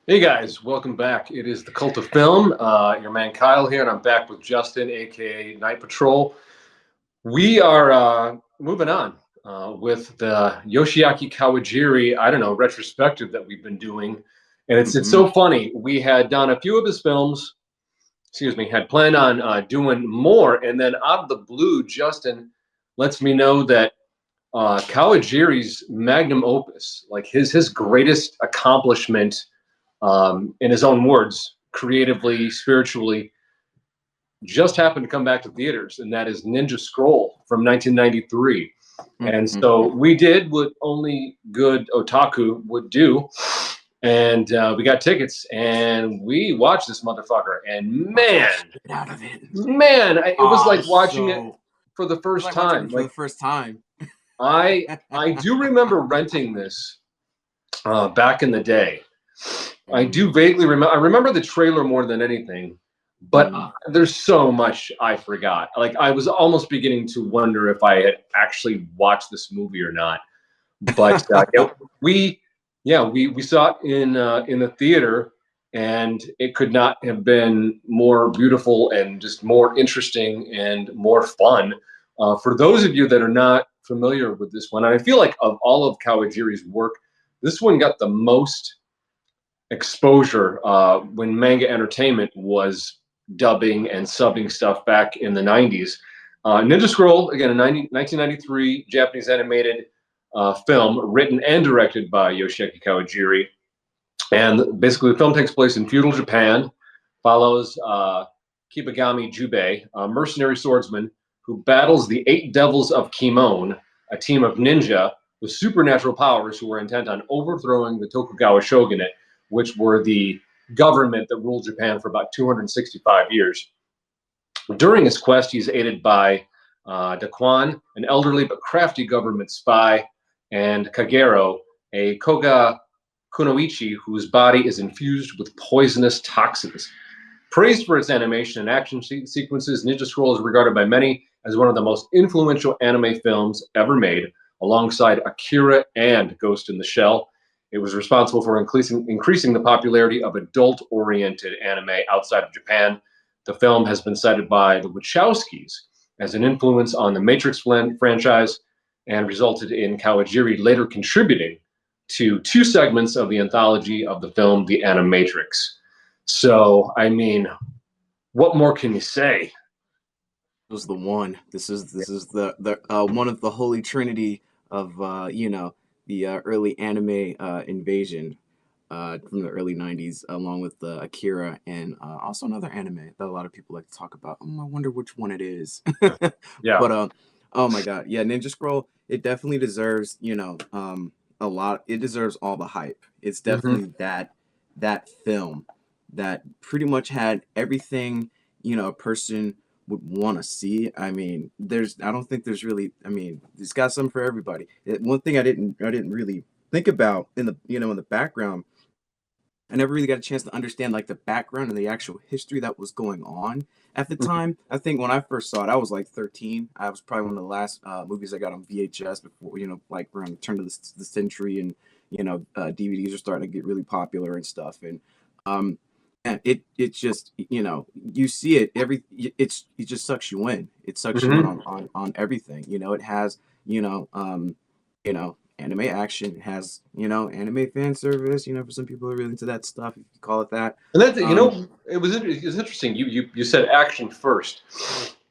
Hey guys, welcome back. It is the Cult of Film. Your man Kyle here, and I'm back with Justin, aka Night Patrol. We are moving on with the Yoshiaki Kawajiri, I don't know, retrospective that we've been doing, and it's hmm so funny. We had done a few of his films. Excuse me, had planned on doing more, and then out of the blue, Justin lets me know that Kawajiri's magnum opus, like his greatest accomplishment in his own words, creatively, spiritually, just happened to come back to theaters, and that is Ninja Scroll from 1993. And so we did what only good otaku would do, and we got tickets, and we watched this motherfucker. And Watch the man, shit out of it. it was like watching it So for the it was first like watching time. it for Like the first time. I do remember renting this back in the day. I do Mm, vaguely remember. I remember the trailer more than anything, but mm. there's so much I forgot. Like I was almost beginning to wonder if I had actually watched this movie or not. But we, we saw it in the theater, and it could not have been more beautiful and just more interesting and more fun. For those of you that are not familiar with this one, and I feel like of all of Kawajiri's work, this one got the most exposure when manga entertainment was dubbing and subbing stuff back in the 90s. Ninja Scroll, again, a 1993 Japanese animated film written and directed by Yoshiaki Kawajiri. And basically, the film takes place in feudal Japan, follows Kibagami Jubei, a mercenary swordsman who battles the eight devils of Kimon, a team of ninja with supernatural powers who were intent on overthrowing the Tokugawa shogunate, which were the government that ruled Japan for about 265 years. During his quest, he's aided by Daquan, an elderly but crafty government spy, and Kagero, a Koga Kunoichi whose body is infused with poisonous toxins. Praised for its animation and action sequences, Ninja Scroll is regarded by many as one of the most influential anime films ever made, alongside Akira and Ghost in the Shell. It was responsible for increasing the popularity of adult-oriented anime outside of Japan. The film has been cited by the Wachowskis as an influence on the Matrix franchise and resulted in Kawajiri later contributing to two segments of the anthology of the film The Animatrix. So, I mean, what more can you say? This was the one. This is the one of the holy trinity of the early anime invasion from the early '90s, along with Akira and also another anime that a lot of people like to talk about. I wonder which one it is. Yeah. But oh my god, yeah, Ninja Scroll. It definitely deserves a lot. It deserves all the hype. It's Mm-hmm. definitely that film that pretty much had everything a person would want to see. I mean, I don't think there's really. I mean, it's got something for everybody. One thing I didn't really think about in the background. I never really got a chance to understand like the background and the actual history that was going on at the time. I think when I first saw it, I was like 13. I was probably one of the last movies I got on VHS before, like around the turn of the century, and DVDs are starting to get really popular and stuff. Um, and it just you see it it just sucks you in. It sucks you in Mm-hmm. on everything. It has anime action. It has anime fan service. For some people who are really into that stuff, if you call it that. And that's Um, it was interesting. You said action first,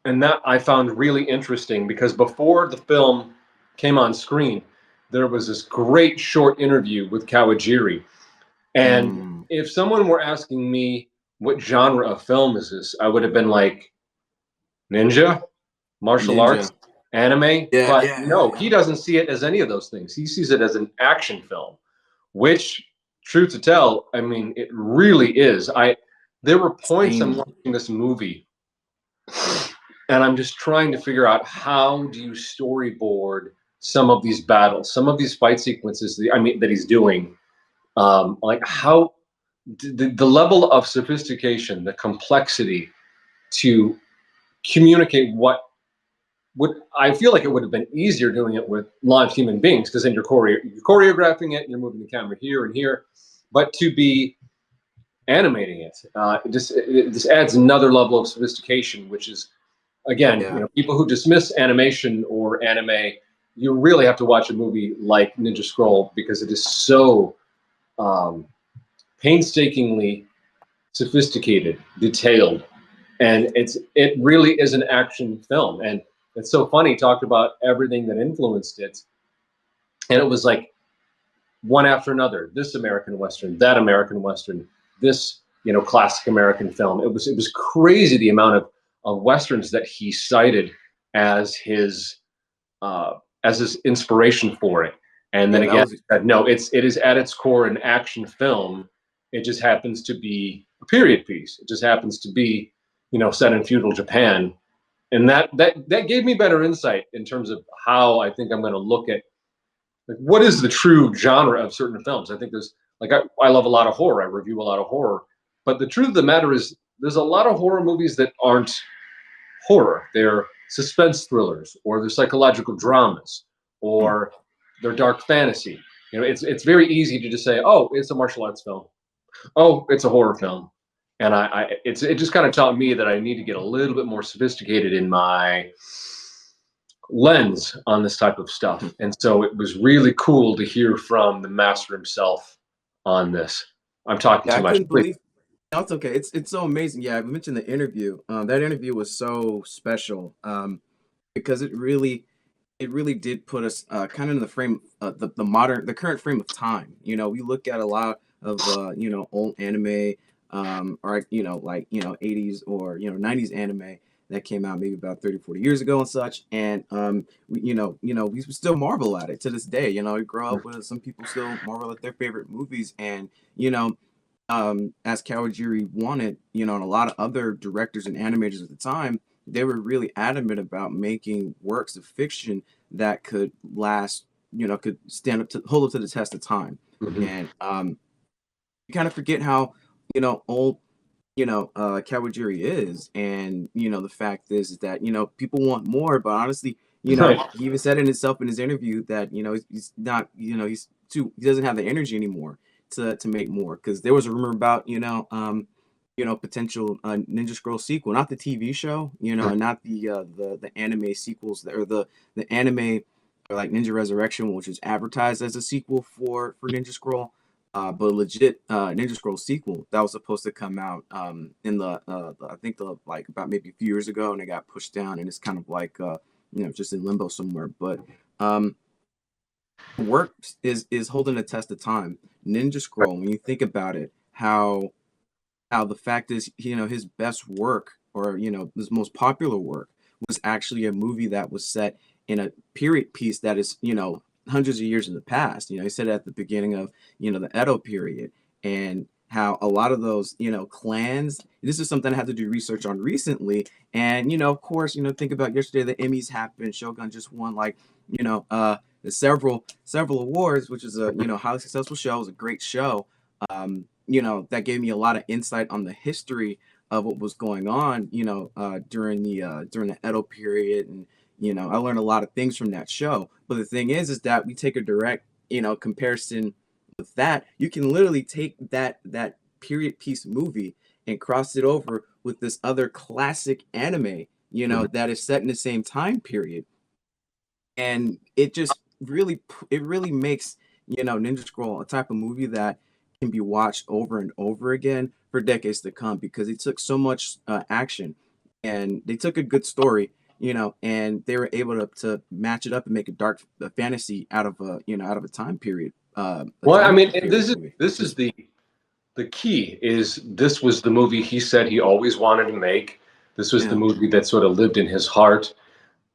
and that I found really interesting because before the film came on screen, there was this great short interview with Kawajiri. And mm, if someone were asking me what genre of film is this, I would have been like ninja, martial arts, Ninja. anime. Yeah, But yeah, yeah, no, yeah. he doesn't see it as any of those things. He sees it as an action film, which, truth to tell, I mean, it really is. There were points I'm Same. watching this movie, and I'm just trying to figure out how do you storyboard some of these battles, some of these fight sequences. That he's doing. Like how the level of sophistication, the complexity to communicate what would I feel like it would have been easier doing it with live human beings because then you're choreographing it, and you're moving the camera here and here, but to be animating it. It just adds another level of sophistication, which is, again, Yeah. people who dismiss animation or anime, you really have to watch a movie like Ninja Scroll because it is so um, painstakingly sophisticated, detailed, and it really is an action film. And it's so funny. Talked about everything that influenced it, and it was like one after another. This American Western, that American Western, this classic American film. It was crazy the amount of westerns that he cited as his uh, as his inspiration for it. And then Yeah, that again, was no, it is at its core an action film. It just happens to be a period piece. It just happens to be set in feudal Japan, and that gave me better insight in terms of how I think I'm going to look at like what is the true genre of certain films. I think there's like I love a lot of horror. I review a lot of horror, but the truth of the matter is there's a lot of horror movies that aren't horror. They're suspense thrillers, or they're psychological dramas, mm, or they're dark fantasy. It's very easy to just say, oh, it's a martial arts film. Oh, it's a horror film. And it just kind of taught me that I need to get a little bit more sophisticated in my lens on this type of stuff. mhm. And so it was really cool to hear from the master himself on this. I'm talking Yeah, too I much. couldn't Please. believe. No, it's okay. It's so amazing. Yeah, I mentioned the interview. That interview was so special. Because it really did put us kind of in the frame, the current frame of time. We look at a lot of old anime, or like 80s or 90s anime that came out maybe about 30, 40 years ago and such, and we still marvel at it to this day. We grow up with some people still marvel at their favorite movies, and as Kawajiri wanted, and a lot of other directors and animators at the time, they were really adamant about making works of fiction that could last, could hold up to the test of time. Mhm. And you kind of forget how, old, Kawajiri is. And, the fact is that, people want more, but honestly, Right. he even said it himself in his interview that, he's not, he doesn't have the energy anymore to make more. Because there was a rumor about, potential Ninja Scroll sequel, not the TV show, and not the anime sequels or the anime or like Ninja Resurrection, which is advertised as a sequel for Ninja Scroll, but legit Ninja Scroll sequel that was supposed to come out in I think the like about maybe a few years ago, and it got pushed down, and it's kind of like just in limbo somewhere. But um, work is holding a test of time. Ninja Scroll, when you think about it, how the fact is, his best work, or his most popular work, was actually a movie that was set in a period piece that is, hundreds of years in the past. He said at the beginning of, the Edo period, and how a lot of those, clans. This is something I had to do research on recently, and of course, think about yesterday. The Emmys happened. Shogun just won like, several awards, which is a highly successful show. It was a great show. That gave me a lot of insight on the history of what was going on, during the Edo period, and I learned a lot of things from that show. But the thing is that we take a direct, comparison with that. You can literally take that period piece movie and cross it over with this other classic anime, Mhm. that is set in the same time period, and it really makes Ninja Scroll a type of movie that can be watched over and over again for decades to come, because it took so much action, and they took a good story, and they were able to match it up and make a dark fantasy out of a time period, a Well, I time mean, and period this is movie, this which is is the key is this was the movie he said he always wanted to make. This was the yeah. movie that sort of lived in his heart,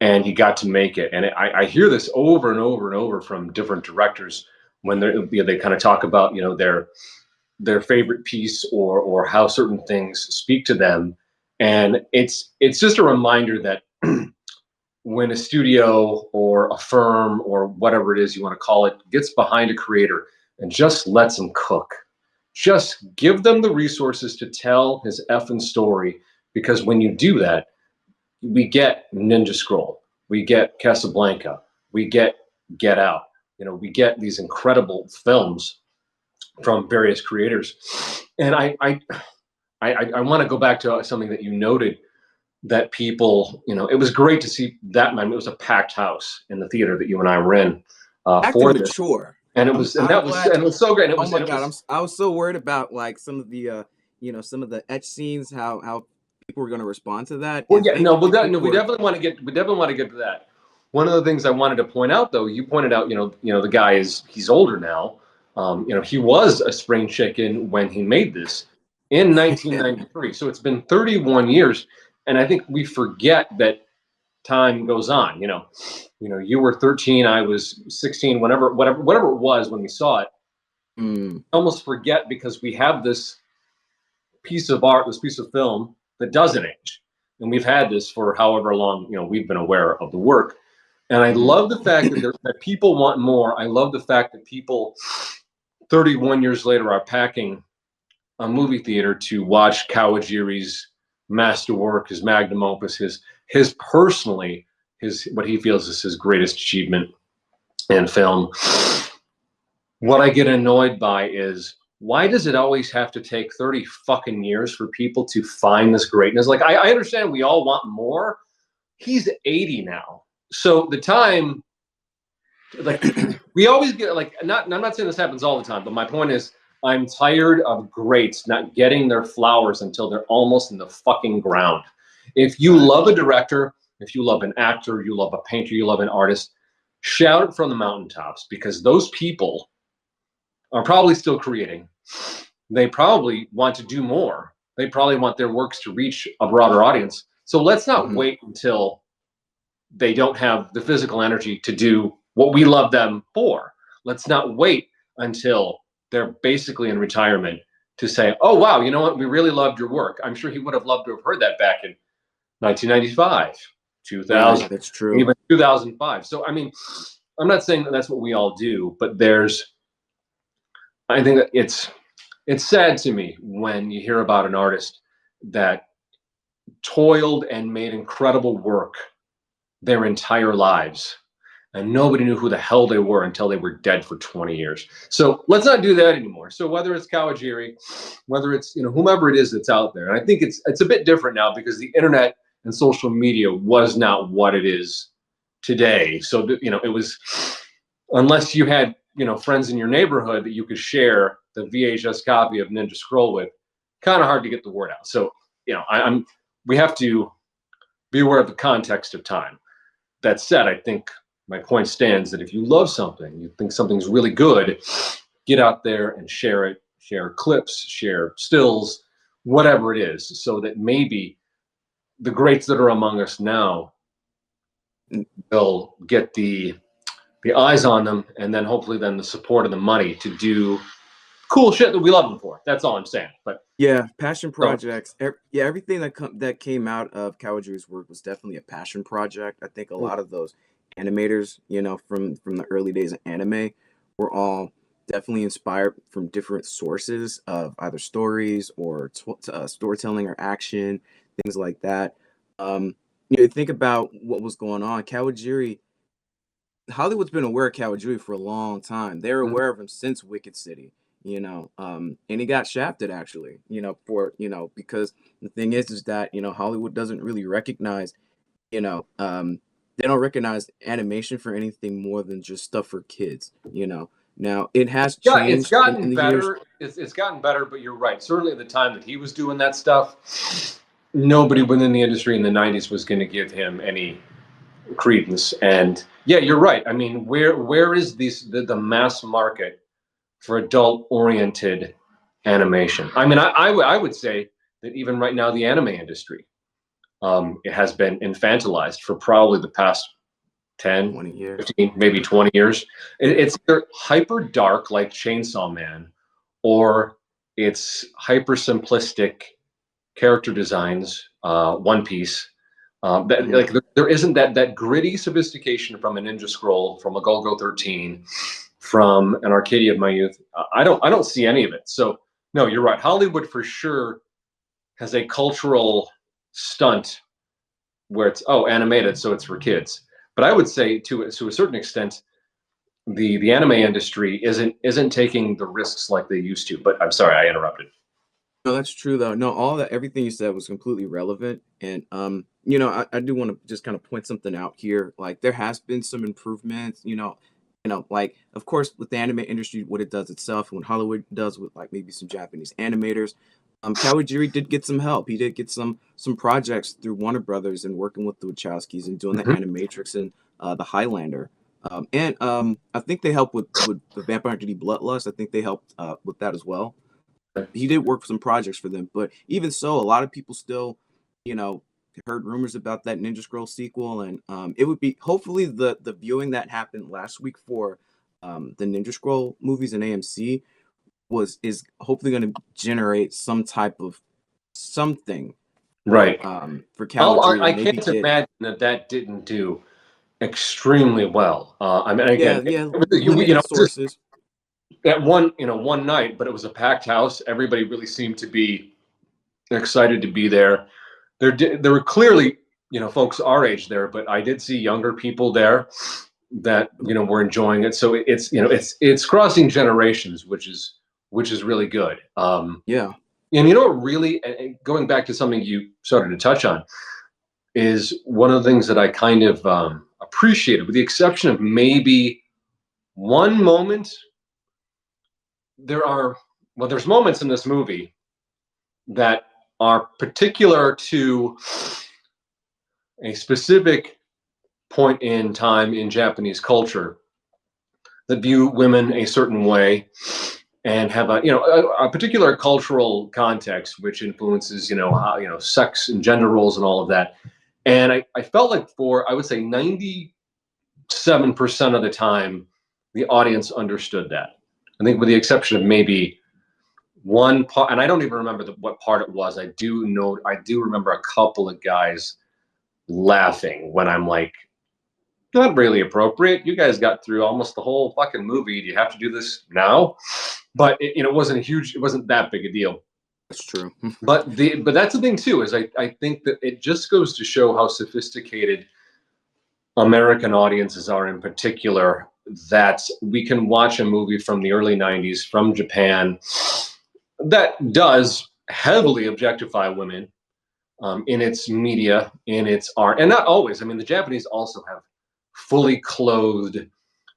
and he got to make it. And I hear this over and over and over from different directors when they kind of talk about their favorite piece, or how certain things speak to them, and it's just a reminder that when a studio or a firm or whatever it is you want to call it gets behind a creator and just lets them cook, just give them the resources to tell his effing story. Because when you do that, we get Ninja Scroll, we get Casablanca, we Get Out. We get these incredible films from various creators, And I want to go back to something that you noted, that people, it was great to see that. Man, it was a packed house in the theater that you and I were in Acting for this, mature. and it was, and I'm that was, glad. and it was so great. And Oh my God, I was so worried about like some of the some of the etch scenes, how people were going to respond to that, well, and yeah, no, but people we were. definitely want to get, to that. One of the things I wanted to point out, though, you pointed out, the guy he's older now. He was a spring chicken when he made this in 1993. So it's been 31 years, and I think we forget that time goes on. You were 13, I was 16, whatever it was when we saw it. Mm, Almost forget, because we have this piece of art, this piece of film that doesn't age, and we've had this for however long we've been aware of the work. And I mm, love the fact that people want more. I love the fact that people 31 years later are packing a movie theater to watch Kawajiri's masterwork, his magnum opus, his personally, his what he feels is his greatest achievement in film. What I get annoyed by is, why does it always have to take 30 fucking years for people to find this greatness? Like, I understand we all want more. He's 80 now. So the time, like, we always get, like, I'm not saying this happens all the time, but my point is, I'm tired of greats not getting their flowers until they're almost in the fucking ground. If you right. love a director, if you love an actor, you love a painter, you love an artist, shout it from the mountaintops, because those people are probably still creating. They probably want to do more. They probably want their works to reach a broader audience. So let's not Hmm. wait until they don't have the physical energy to do what we love them for. Let's not wait until they're basically in retirement to say, oh, wow, you know what? We really loved your work. I'm sure he would have loved to have heard that back in 1995, Right, 2000, that's true. even 2005. So, I mean, I'm not saying that that's what we all do, but I think that it's sad to me when you hear about an artist that toiled and made incredible work their entire lives, and nobody knew who the hell they were until they were dead for 20 years. So let's not do that anymore. So whether it's Kawajiri, whether it's whomever it is that's out there, and I think it's a bit different now, because the internet and social media was not what it is today. So it was, unless you had friends in your neighborhood that you could share the VHS copy of Ninja Scroll with, kind of hard to get the word out. So I'm we have to be aware of the context of time. That said, I think my point stands that if you love something, you think something's really good, get out there and share it, share clips, share stills, whatever it is, so that maybe the greats that are among us now will get the eyes on them, and then hopefully then the support and the money to do cool shit that we love them for. That's all I'm saying. But Yeah, passion so projects. Yeah, everything that came out of Kawajiri's work was definitely a passion project. I think a lot of those animators, from the early days of anime, were all definitely inspired from different sources of either stories or storytelling or action, things like that. Um, think about what was going on. Kawajiri, Hollywood's been aware of Kawajiri for a long time. They're aware of him since Wicked City, and he got shafted actually, because the thing is that, Hollywood doesn't really recognize, you know, um, they don't recognize animation for anything more than just stuff for kids. Now it has yeah, it's changed in gotten the years. better. It's gotten better, but you're right. Certainly at the time that he was doing that stuff, nobody within the industry in the 90s was going to give him any credence. And yeah, you're right. I mean, where is the mass market for adult oriented animation? I mean, I would say that even right now, the anime industry, it has been infantilized for probably the past 10, 20 years. 15, maybe 20 years. It's either hyper dark like Chainsaw Man, or it's hyper simplistic character designs, One Piece. That Hmm. like there isn't that gritty sophistication from a Ninja Scroll, from a Golgo 13, from an Arcadia of my youth. I don't see any of it. So no, you're right. Hollywood for sure has a cultural stunt where it's animated, so it's for kids. But I would say to a certain extent, the anime industry isn't taking the risks like they used to. But I'm sorry, I interrupted. No, that's true though. No, all that everything you said was completely relevant. And you know, I do want to just kind of point something out here. Like there has been some improvements, like of course with the anime industry, what it does itself and what Hollywood does with like maybe some Japanese animators. Kawajiri did get some help. He did get some projects through Warner Brothers and working with the Wachowskis and doing the Mhm. Animatrix and the Highlander. And I think they helped with the Vampire Identity Bloodlust. I think they helped with that as well. He did work for some projects for them, but even so, a lot of people still, you know, heard rumors about that Ninja Scroll sequel, and it would be hopefully the viewing that happened last week for the Ninja Scroll movies in AMC is hopefully going to generate some type of something Right. for Oh, Kawajiri to I maybe can't get. imagine that that didn't do extremely well. I mean, Yeah, again, yeah, you know, limited just sources. that one night, but it was a packed house. Everybody really seemed to be excited to be there. There were clearly, folks our age there, but I did see younger people there that were enjoying it. So it's crossing generations, which is really good. Yeah. And what really, going back to something you started to touch on, is one of the things that I kind of appreciated, with the exception of maybe one moment. There's moments in this movie that are particular to a specific point in time in Japanese culture that view women a certain way and have a particular cultural context which influences how sex and gender roles and all of that. And I felt like, for I would say 97% of the time, the audience understood that. I think with the exception of maybe one part, and I don't even remember what part it was. I do remember a couple of guys laughing when I'm like, not really appropriate. You guys got through almost the whole fucking movie. Do you have to do this now? But it wasn't it wasn't that big a deal. That's true. But that's the thing too, is I think that it just goes to show how sophisticated American audiences are in particular, that we can watch a movie from the early 90s from Japan that does heavily objectify women, in its media, in its art, and not always. I mean, the Japanese also have fully clothed,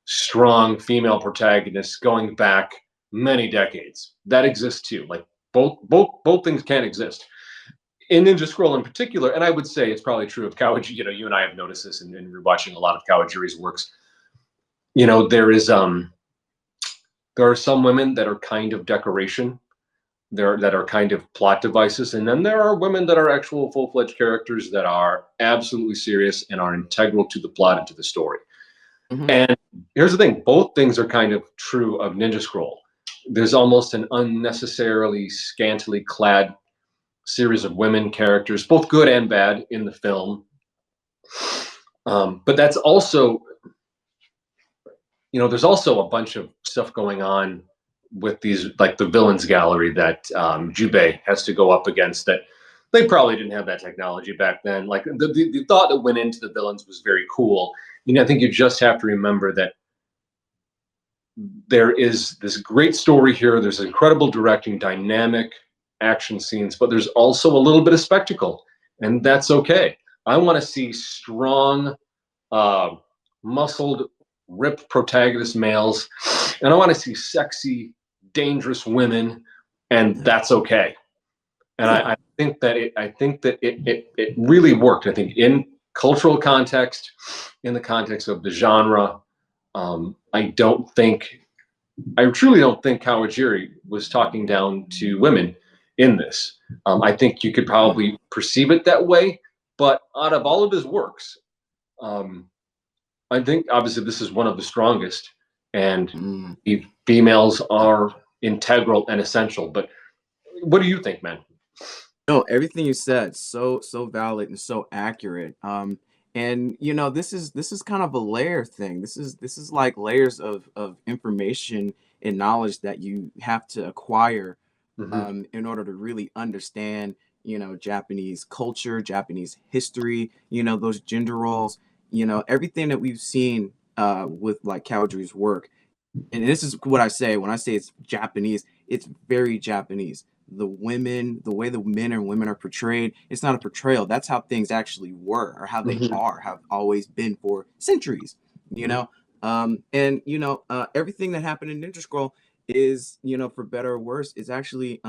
strong female protagonists going back many decades. That exists too. Like both things can exist. In Ninja Scroll in particular, and I would say it's probably true of Kawajiri. You and I have noticed this, and we're watching a lot of Kawajiri's works. There are some women that are kind of decoration, that are kind of plot devices, and then there are women that are actual full-fledged characters that are absolutely serious and are integral to the plot and to the story. Hmm. And here's the thing: both things are kind of true of Ninja Scroll. There's almost an unnecessarily scantily clad series of women characters, both good and bad, in the film. But that's also, there's also a bunch of stuff going on with these, like the villains gallery that Jubei has to go up against, that they probably didn't have that technology back then. Like the thought that went into the villains was very cool. I think you just have to remember that there is this great story here. There's incredible directing, dynamic action scenes, but there's also a little bit of spectacle, and that's okay. I want to see strong, uh, muscled, ripped protagonist males, and I want to see sexy, dangerous women, and that's okay. And Yeah. I think that it really worked. I think in cultural context, in the context of the genre, I don't think I truly don't think Kawajiri was talking down to women in this. I think you could probably perceive it that way, but out of all of his works, um, I think obviously this is one of the strongest, and Mm. the females are integral and essential. But what do you think, man? No, everything you said, so valid and so accurate. And this is kind of a layer thing. This is like layers of information and knowledge that you have to acquire Mm-hmm. in order to really understand, Japanese culture, Japanese history, those gender roles, everything that we've seen with like Cowdrey's work. And this is what I say when I say it's Japanese, it's very Japanese. the women, the way the men and women are portrayed, it's not a portrayal. That's how things actually were, or how they Hmm. are, have always been for centuries. You Hmm. know, and everything that happened in Ninja Scroll is, for better or worse, is actually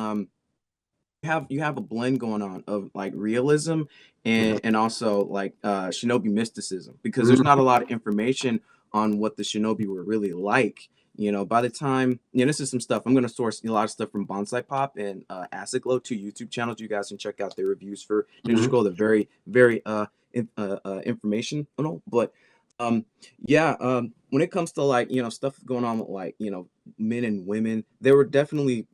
you have a blend going on of like realism and also like shinobi mysticism, because there's not a Hmm. lot of information on what the shinobi were really like. By the time, this is some stuff I'm going to source a lot of stuff from Bonsai Pop and Acid Glow, two YouTube channels. You guys can check out their reviews for Ninja Hmm. Scroll. They're very, very informational. But yeah, when it comes to like stuff going on with like men and women, there were definitely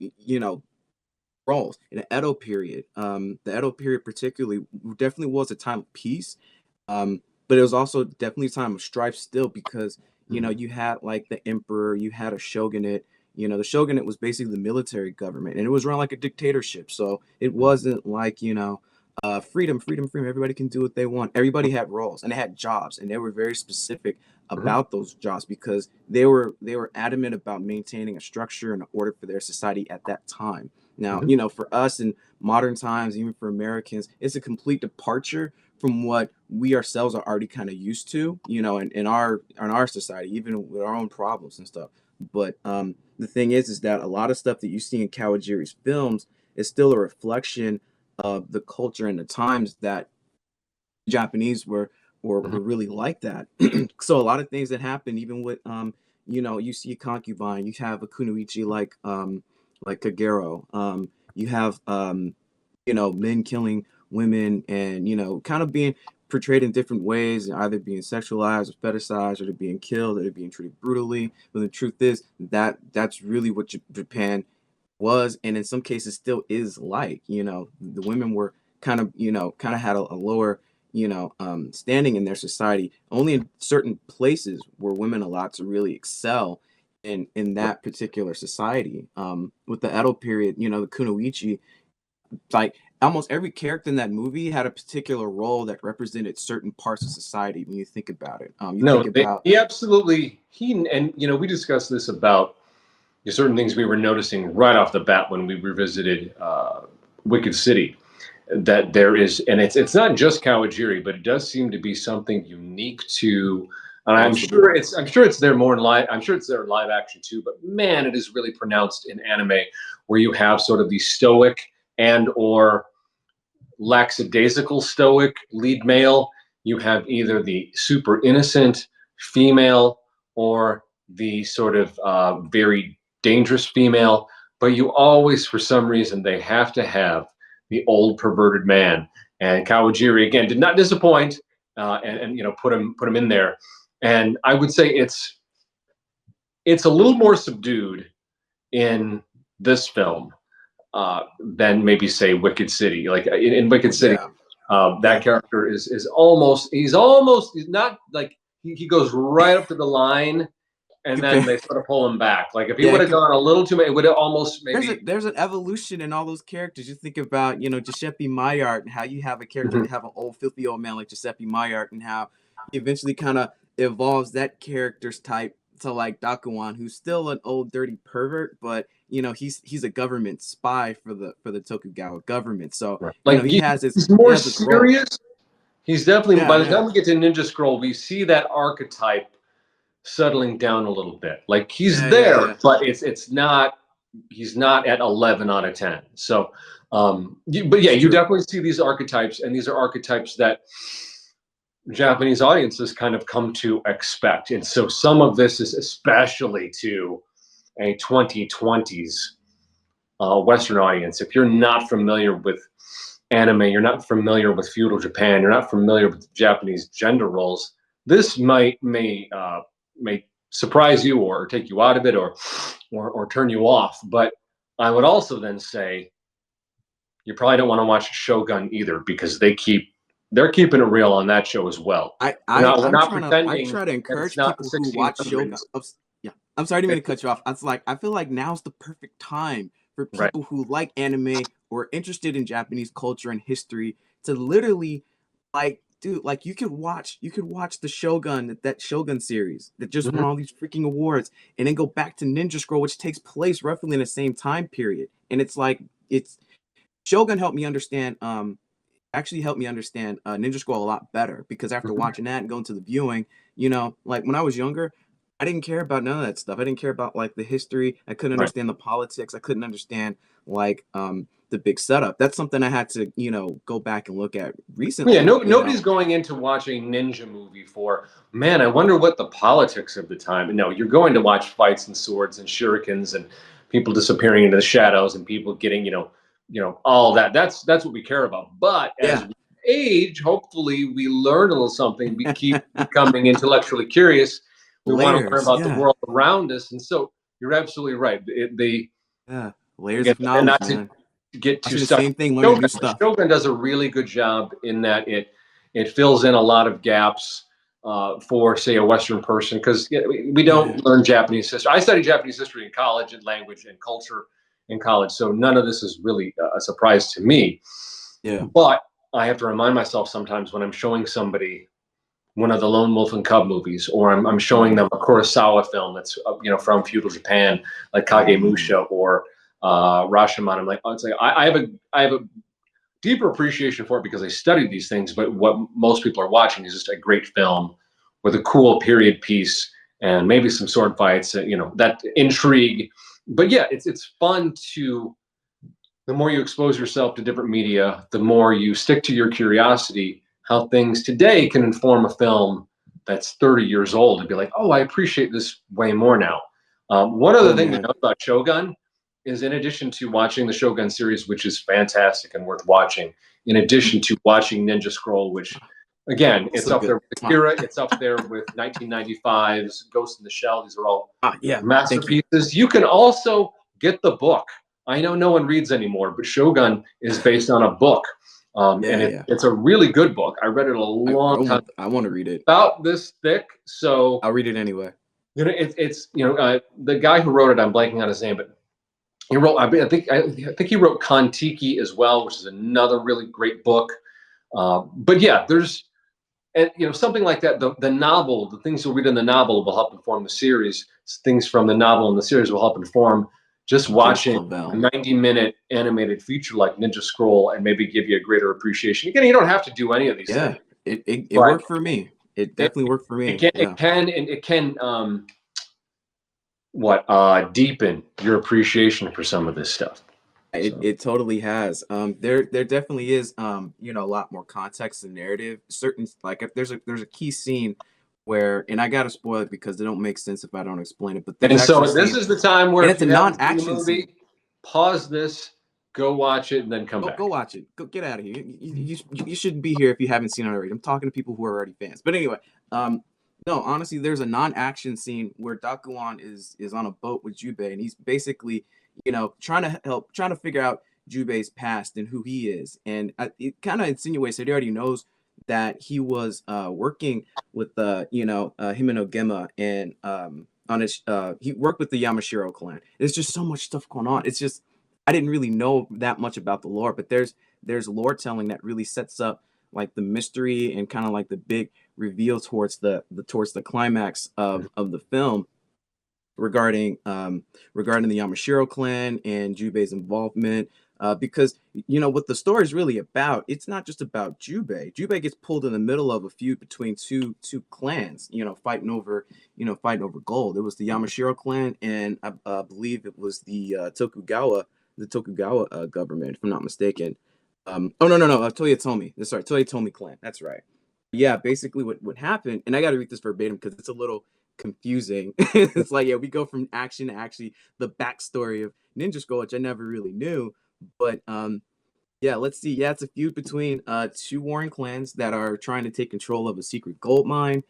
roles in the Edo period. The Edo period particularly definitely was a time of peace, but it was also definitely a time of strife still, because Hmm. you had like the emperor, you had a shogunate. The shogunate was basically the military government, and it was run like a dictatorship. So it wasn't like freedom, freedom, freedom. Everybody can do what they want. Everybody had roles and they had jobs, and they were very specific Hmm. about those jobs, because they were adamant about maintaining a structure and order for their society at that time. Now, Hmm. for us in modern times, even for Americans, it's a complete departure from what we ourselves are already kind of used to, in our society, even with our own problems and stuff. But the thing is that a lot of stuff that you see in Kawajiri's films is still a reflection of the culture and the times that Japanese were really like that. So a lot of things that happen, even with you see a concubine, you have a kunoichi like Kagero, you have men killing women, and kind of being portrayed in different ways, and either being sexualized or fetishized, or they're being killed, or they're being treated brutally. But the truth is that that's really what Japan was, and in some cases still is like. The women were kind of had a lower standing in their society. Only in certain places were women allowed to really excel in that particular society. With the Edo period, the kunoichi, like almost every character in that movie had a particular role that represented certain parts of society. When you think about it, you No, think about he absolutely and we discussed this about certain things we were noticing right off the bat when we revisited Wicked City. That there is, and it's not just Kawajiri, but it does seem to be something unique to. And I'm across the sure board. it's there more in live. I'm sure it's there in live action too. But man, it is really pronounced in anime, where you have sort of the stoic and or lackadaisical stoic lead male. You have either the super innocent female or the sort of very dangerous female. But you always, for some reason, they have to have the old perverted man. And Kawajiri again did not disappoint, and put him in there. And I would say it's a little more subdued in this film than maybe say Wicked City. Like in Wicked City, Yeah, that yeah. character is almost he's not like he goes right up to the line, and then Compare. they sort of pull him back. Like if he Yeah, would have gone a little too much, it would have almost there's a maybe. there's an evolution in all those characters. You think about, Giuseppe Maillard, and how you have a character Mhm. that have an old filthy old man like Giuseppe Maillard, and how he eventually kind of evolves that character's type to like Dakuan, who's still an old dirty pervert, but he's a government spy for the Tokugawa government. So Right. Like he has his he's he more has his role. serious. He's definitely Yeah, by the yeah, time we get to Ninja Scroll, we see that archetype settling down a little bit. Like he's yeah, yeah, there, yeah. but it's not he's not at 11 out of 10. So but yeah, It's you true. definitely see these archetypes, and these are archetypes that Japanese audiences kind of come to expect. And so some of this is especially to a 2020s Western audience. If you're not familiar with anime, you're not familiar with feudal Japan, you're not familiar with Japanese gender roles, this may surprise you or take you out of it or turn you off. But I would also then say you probably don't want to watch Shogun either, because they're keeping it real on that show as well. I, We're I not we're I'm not trying to I pretending try to that it's encourage not the people who watch Shogun. 1600s. Yeah, I'm sorry, I didn't mean It, to cut you off. It's like I feel like now's the perfect time for right. people who like anime or are interested in Japanese culture and history to literally, like, dude, like you could watch the Shogun, that Shogun series that just Mhm. won all these freaking awards, and then go back to Ninja Scroll, which takes place roughly in the same time period. And it's like it's Shogun helped me understand actually helped me understand Ninja Scroll a lot better because after Mhm. watching that and going to the viewing, like when I was younger, I didn't care about none of that stuff. I didn't care about like the history. I couldn't Right. understand the politics. I couldn't understand like the big setup. That's something I had to, go back and look at Yeah, recently, nobody's going into watching ninja movie for, man, I wonder what the politics of the time. No, you're going to watch fights and swords and shurikens and people disappearing into the shadows and people getting, all that. That's what we care about. But as Yeah. we age, hopefully we learn a little something. We keep becoming intellectually curious. We want to learn Layers, about the yeah. world around us. And so you're absolutely right. Yeah. Layers Again, of and knowledge, not to man. get too Watching the stuck. same thing, learning Shogun, new stuff. Shogun does a really good job in that it fills in a lot of gaps for, say, a Western person because we Yeah. don't learn Japanese history. I studied Japanese history in college and language and culture in college, so none of this is really a surprise to me. Yeah. But I have to remind myself sometimes when I'm showing somebody one of the Lone Wolf and Cub movies, or I'm showing Mm, them a Kurosawa film that's from feudal Japan, like mm. Kagemusha or Rashomon. I'm like, it's like I have a deeper appreciation for it because I studied these things. But what most people are watching is just a great film with a cool period piece and maybe some sword fights, that intrigue. But yeah, it's fun to the more you expose yourself to different media, the more you stick to your curiosity, how things today can inform a film that's 30 years old and be like, oh, I appreciate this way more now. One other Oh thing to man. note about Shogun is in addition to watching the Shogun series, which is fantastic and worth watching, in addition to watching Ninja Scroll, which again, it's Also up there good. with Akira, it's up there with 1995's Ghost in the Shell. These are all Yeah. Thank you. masterpieces. You can also get the book. I know no one reads anymore, but Shogun is based on a book, Yeah, and yeah. it's a really good book. I read it a long time, I want to read it. about this thick. So I'll read it anyway. it's the guy who wrote it. I'm blanking on his name, but he wrote. I think he wrote Kon-Tiki as well, which is another really great book. But yeah, there's and something like that. The novel, the things you'll read in the novel will help inform the series. Things from the novel and the series will help inform just Vince watching a Clavell. 90-minute animated feature like Ninja Scroll and maybe give you a greater appreciation. Again, you don't have to do any of these Yeah. things, It but worked for me. It it, definitely worked for it me. can Yeah. deepen your appreciation for some of this stuff. It So it totally has. There definitely is a lot more context and narrative. Certain like if there's a key scene where and I gotta spoil it because it don't make sense if I don't explain it, but there's and actually so a this scene is the time where and if it's a you haven't seen the non-action scene. movie, pause this, go watch it, and then come Go back. watch it. Go get out of here. You shouldn't be here if you haven't seen it already. I'm talking to people who are already fans. But anyway, um, no, honestly, there's a non-action scene where Dakuan is on a boat with Jubei, and he's basically, trying to figure out Jubei's past and who he is, and it kind of insinuates that he already knows that he was working with Himeno Gemma and on his he worked with the Yamashiro clan. There's just so much stuff going on. It's just I didn't really know that much about the lore, but there's lore telling that really sets up like the mystery and kind of like the big reveal towards the climax of the film regarding regarding the Yamashiro clan and Jubei's involvement. Because what the story is really about, it's not just about Jubei. Jubei gets pulled in the middle of a feud between two clans, fighting over gold. It was the Yamashiro clan, and I believe it was the Tokugawa government, if I'm not mistaken. Oh no, Toyotomi. Sorry, Toyotomi clan. That's right. Yeah, basically what happened, and I got to read this verbatim because it's a little confusing. It's like, yeah, we go from action to actually the backstory of Ninja Scroll, which I never really knew. But yeah, let's see. Yeah, it's a feud between two warring clans that are trying to take control of a secret gold mine.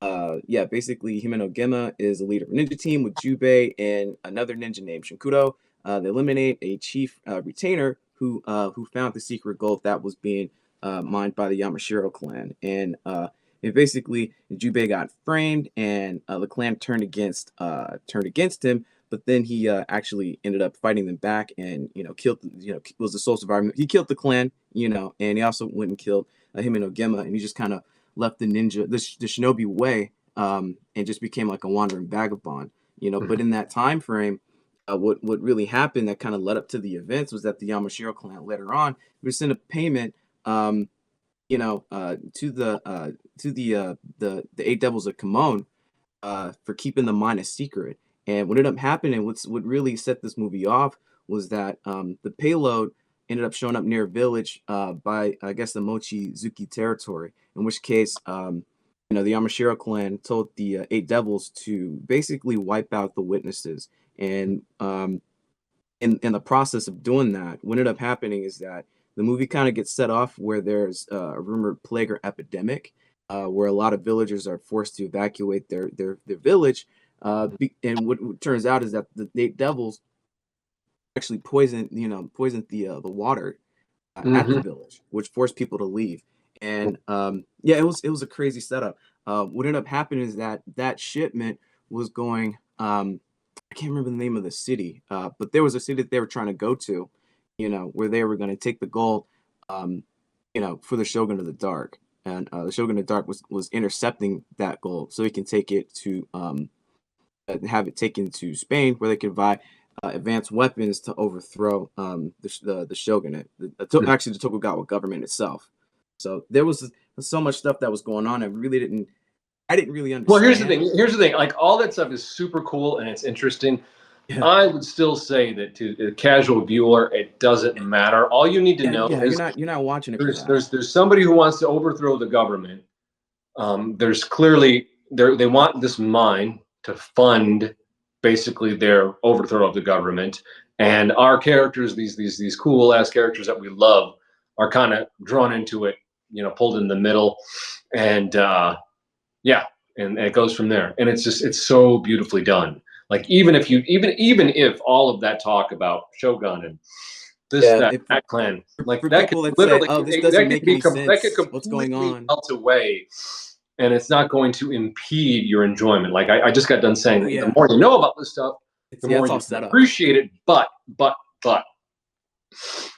Yeah, basically Himeno Gemma is the leader of a ninja team with Jubei and another ninja named Shinkudo. They eliminate a chief retainer who found the secret gold that was being mined by the Yamashiro clan. And basically Jubei got framed, and the clan turned against him. But then he actually ended up fighting them back, and killed. Was the sole survivor. He killed the clan, and he also went and killed Himeno Gemma, and he just kind of left the shinobi way, and just became like a wandering vagabond. But in that time frame, what really happened that kind of led up to the events was that the Yamashiro clan later on would send a payment, to the Eight Devils of Kimon, for keeping the mine a secret. And what ended up happening, what really set this movie off, was that the payload ended up showing up near a village, by, I guess, the Mochizuki territory. In which case, the Yamashiro clan told the Eight Devils to basically wipe out the witnesses. And in the process of doing that, what ended up happening is that the movie kind of gets set off where there's a rumored plague or epidemic, where a lot of villagers are forced to evacuate their village. And what turns out is that the Eight Devils actually poisoned the water at the Hmm. village, which forced people to leave. And yeah, it was a crazy setup. What ended up happening is that that shipment was going. I can't remember the name of the city, but there was a city that they were trying to go to, where they were going to take the gold, um, for the Shogun of the Dark. And the Shogun of the Dark was intercepting that gold so he can take it to have it taken to Spain, where they could buy advanced weapons to overthrow the shogunate, actually the Tokugawa government itself. So there was so much stuff that was going on. I didn't really Well, here's the understand. thing. Here's the thing. Like all that stuff is super cool and it's interesting. Yeah, I would still say that to the casual viewer, it doesn't matter. All you need to yeah, know yeah. You're is not watching it for there's that. there's there's somebody who wants to overthrow the government. There's clearly they want this mine to fund basically their overthrow of the government, and our characters, these cool ass characters that we love, are kind of drawn into it. Pulled in the middle, and yeah, and it goes from there. And it's so beautifully done. Like even if all of that talk about Shogun and this Yeah, that clan, like for that could people that say, literally "Oh, this doesn't make any that could sense. What's going completely on?" melt away, and it's not going to impede your enjoyment. Like I just got done saying Oh that the yeah, more you know about this stuff, the yeah, more it's all you can set up. appreciate it. But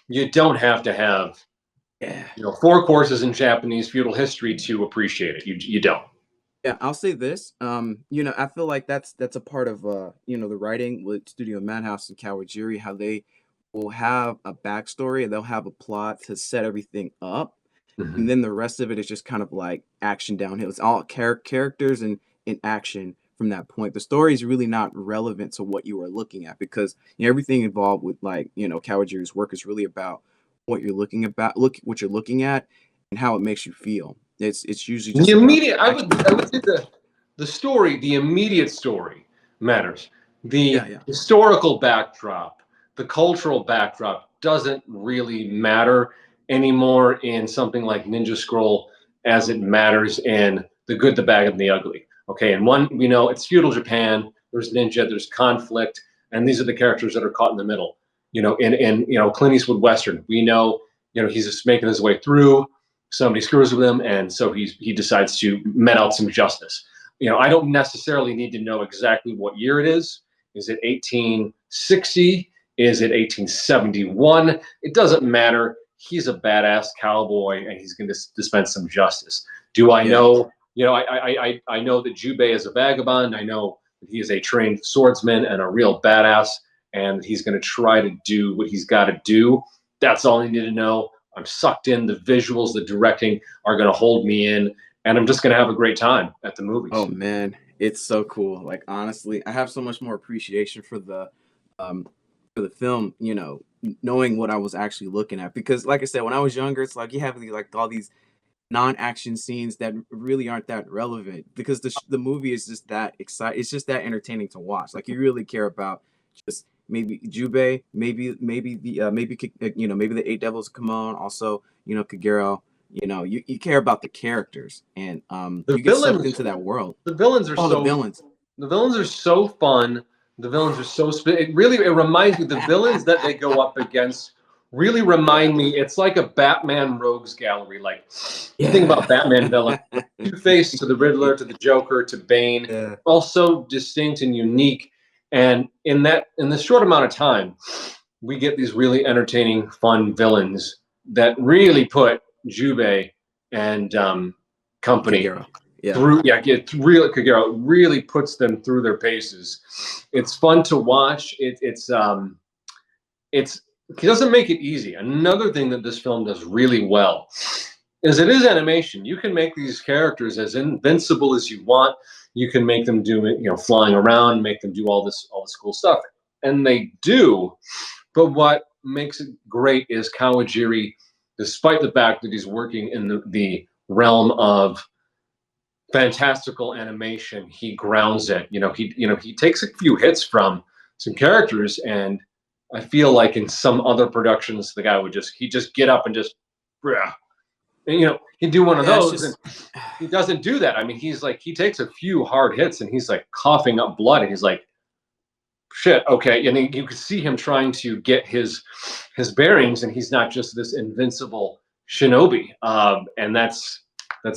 you don't have to have Yeah. four courses in Japanese feudal history to appreciate it. You don't. Yeah, I'll say this. I feel like that's a part of the writing with Studio Madhouse and Kawajiri, how they will have a backstory and they'll have a plot to set everything up, and Mhm. then the rest of it is just kind of like action downhill. It's all characters and in action from that point. The story is really not relevant to what you are looking at, because everything involved with, like, Kawajiri's work is really about what you're looking at and how it makes you feel. It's usually The just about immediate, the action. I would say the story, the immediate story matters. Yeah, The yeah. historical backdrop, the cultural backdrop doesn't really matter anymore in something like Ninja Scroll as it matters in The Good, the Bad, and the Ugly. Okay, and one, we know it's feudal Japan, there's ninja, there's conflict, and these are the characters that are caught in the middle. In Clint Eastwood Western, we know, he's just making his way through, somebody screws with him, and so he decides to met out some justice. I don't necessarily need to know exactly what year it is. Is it 1860? Is it 1871? It doesn't matter. He's a badass cowboy, and he's going to dispense some justice. Do I Yeah. know? I know that Jubei is a vagabond. I know that he is a trained swordsman and a real badass, and he's going to try to do what he's got to do. That's all I need to know. I'm sucked in. The visuals, the directing are going to hold me in, and I'm just going to have a great time at the Oh movies. man, it's so cool. Like, honestly, I have so much more appreciation um for the film, knowing what I was actually looking at. Because like I said, when I was younger, it's like you have like all these non-action scenes that really aren't that relevant, because the movie is just that exciting. It's just that entertaining to watch. Like, you really care about just maybe Jubei, maybe the Eight Devils come on, also, Kagero. You care about the characters, and The you get sucked villains, into that world. the villains are Oh, the so villains. the villains are so fun. The villains are so it reminds me, the villains that they go up against really Yeah. remind me. It's like a Batman rogues gallery. Like, you think Yeah. about Batman villains, Two Face to the Riddler to the Joker to Bane, Yeah. all so distinct and unique. And in this short amount of time, we get these really entertaining, fun villains that really put Jubei and company Kagero. Yeah. through, yeah, get really Kagero really puts them through their paces. It's fun to watch. It's he doesn't make it easy. Another thing that this film does really well is it is animation. You can make these characters as invincible as you want. You can make them do it, flying around, make them do all this cool stuff, and they do. But what makes it great is Kawajiri, despite the fact that he's working in the realm of fantastical animation, he grounds it. He takes a few hits from some characters, and I feel like in some other productions, the guy would just get up and just, and, he'd do one of Yeah, it's those, and just he doesn't do that. I mean, he takes a few hard hits, and he's like coughing up blood, and he's like, shit, okay, and you could see him trying to get his bearings, and he's not just this invincible shinobi, and that's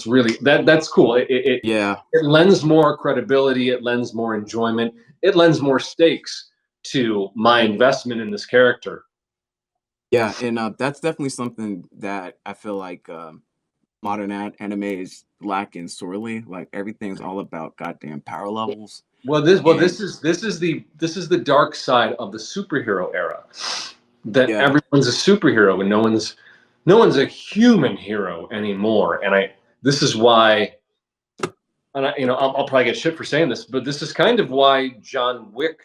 really that's cool. yeah. It lends more credibility, it lends more enjoyment, it lends more stakes to my investment in this character. Yeah, and that's definitely something that I feel like modern anime is lacking sorely. Like everything's all about goddamn power levels, Well, this well and this is the dark side of the superhero era. That yeah, everyone's a superhero and no one's a human hero anymore. And this is why, and I'll probably get shit for saying this, but this is kind of why John Wick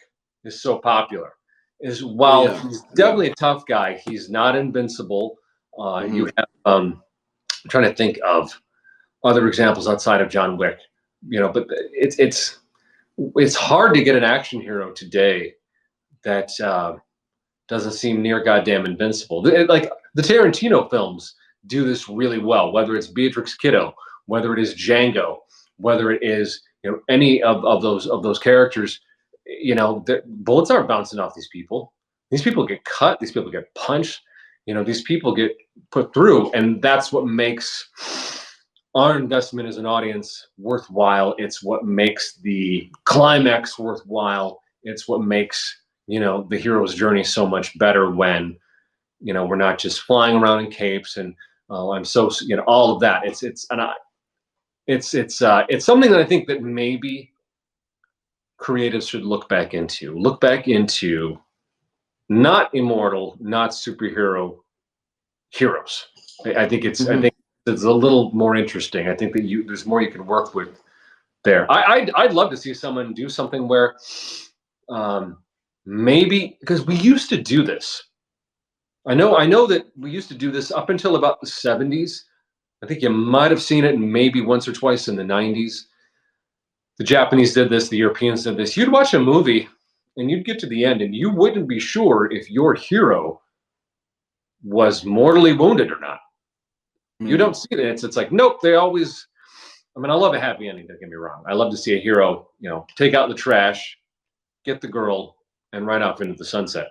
is so popular. Is oh while yeah, he's yeah, definitely a tough guy, he's not invincible. hmm You have I'm trying to think of other examples outside of John Wick. But it's hard to get an action hero today that doesn't seem near goddamn invincible. Like the Tarantino films do this really well, whether it's Beatrix Kiddo, whether it is Django, whether it is any of those characters. The bullets aren't bouncing off these people. These people get cut. These people get punched. These people get put through, and that's what makes our investment as an audience worthwhile. It's what makes the climax worthwhile. It's what makes the hero's journey so much better when we're not just flying around in capes and I'm so all of that. It's something that I think that maybe creatives should look back into not immortal, not superhero heroes. I hmm think it's a little more interesting. I think that there's more you can work with there. I'd love to see someone do something where um, maybe because we used to do this. I know that we used to do this up until about the 70s. I think you might have seen it maybe once or twice in the 90s. The Japanese did this, the Europeans did this. You'd watch a movie and you'd get to the end and you wouldn't be sure if your hero was mortally wounded or not. You mm, don't see that. It's like, nope, they always. I mean, I love a happy ending, don't get me wrong. I love to see a hero, take out the trash, get the girl, and ride off into the sunset.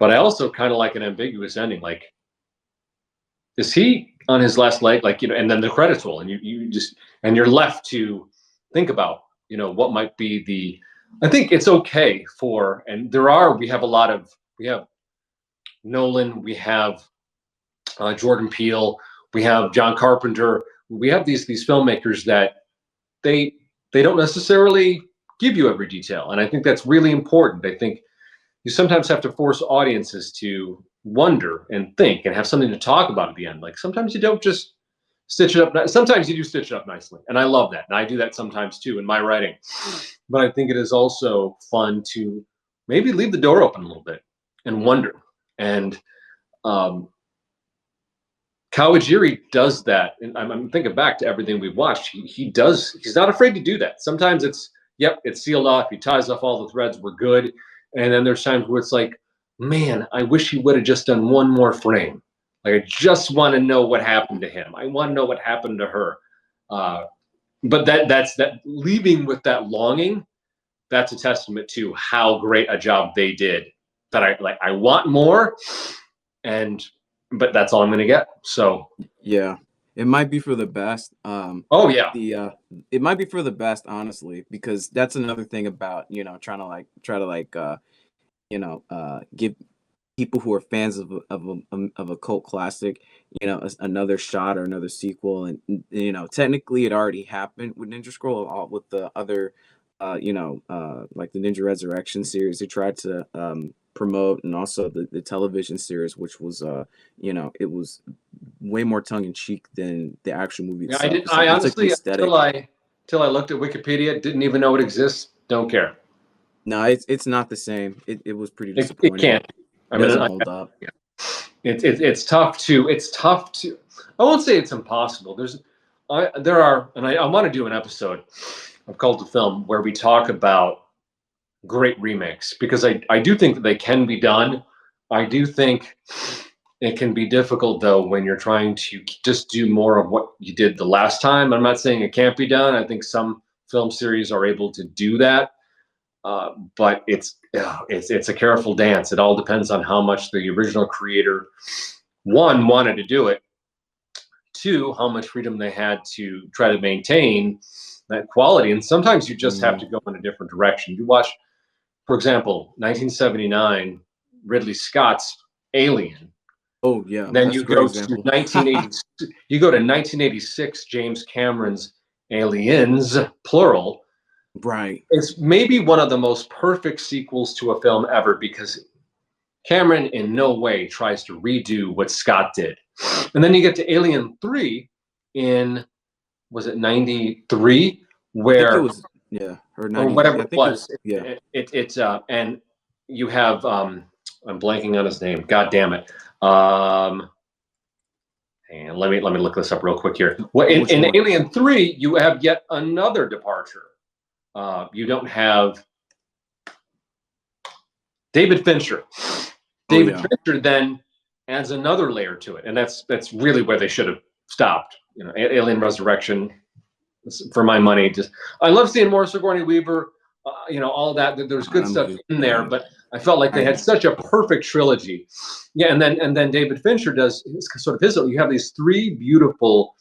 But I also kind of like an ambiguous ending. Like, is he on his last leg? Like, and then the credits roll, and you're left to think about, what might be the. I think it's okay and we have Nolan, we have Jordan Peele, we have John Carpenter, we have these filmmakers that they they don't necessarily give you every detail, and I think that's really important. I think you sometimes have to force audiences to wonder and think and have something to talk about at the end. Like sometimes you don't just stitch it up. Sometimes you do stitch it up nicely, and I love that, and I do that sometimes too in my writing. But I think it is also fun to maybe leave the door open a little bit and wonder. And um, Kawajiri does that, and I'm thinking back to everything we've watched. He does. He's not afraid to do that. Sometimes it's sealed off. He ties off all the threads. We're good. And then there's times where it's like, man, I wish he would have just done one more frame. Like I just want to know what happened to him. I want to know what happened to her. Uh, but that's that leaving with that longing. That's a testament to how great a job they did. That I want more, and but that's all I'm going to get. So yeah. It might be for the best. oh yeah. The it might be for the best, honestly, because that's another thing about trying to like try to like give people who are fans of a cult classic, another shot or another sequel, and technically it already happened with Ninja Scroll, with the other, like the Ninja Resurrection series. They tried to promote, and also the television series, which was, it was way more tongue in cheek than the actual movie Yeah, I itself. did. I They took the honestly, aesthetic. till I looked at Wikipedia, didn't even know it exists. Don't care. No, it's not the same. It was pretty It disappointing. can't. I It mean, doesn't hold up. it's tough to. It's tough to. I won't say it's impossible. There are, and I want to do an episode of Cult of Film where we talk about great remakes because I do think that they can be done. I do think it can be difficult though when you're trying to just do more of what you did the last time. I'm not saying it can't be done. I think some film series are able to do that, but it's a careful dance. It all depends on how much the original creator one wanted to do it, two how much freedom they had to try to maintain that quality. And sometimes you just have Mm. to go in a different direction. You watch, for example, 1979 Ridley Scott's Alien. Oh yeah, Then that's a you great go to example. 1980. You go to 1986 James Cameron's Aliens, plural. Right. It's maybe one of the most perfect sequels to a film ever because Cameron in no way tries to redo what Scott did. And then you get to Alien 3 in, was it 93? I think it Where, was, yeah, or or 90. whatever I it think it was, was. yeah. And you have, I'm blanking on his name. God damn it. Um, and let me look this up real quick here. Well, Which in one? Alien 3, you have yet another departure. You don't have David Fincher. Oh David yeah. Fincher then adds another layer to it, and that's really where they should have stopped. Alien Resurrection, for my money, just I love seeing more Sigourney Weaver. All that. There's good That stuff movie, in there, yeah. but I felt like they I had such a perfect trilogy. Yeah, and then David Fincher does sort of his. You have these three beautiful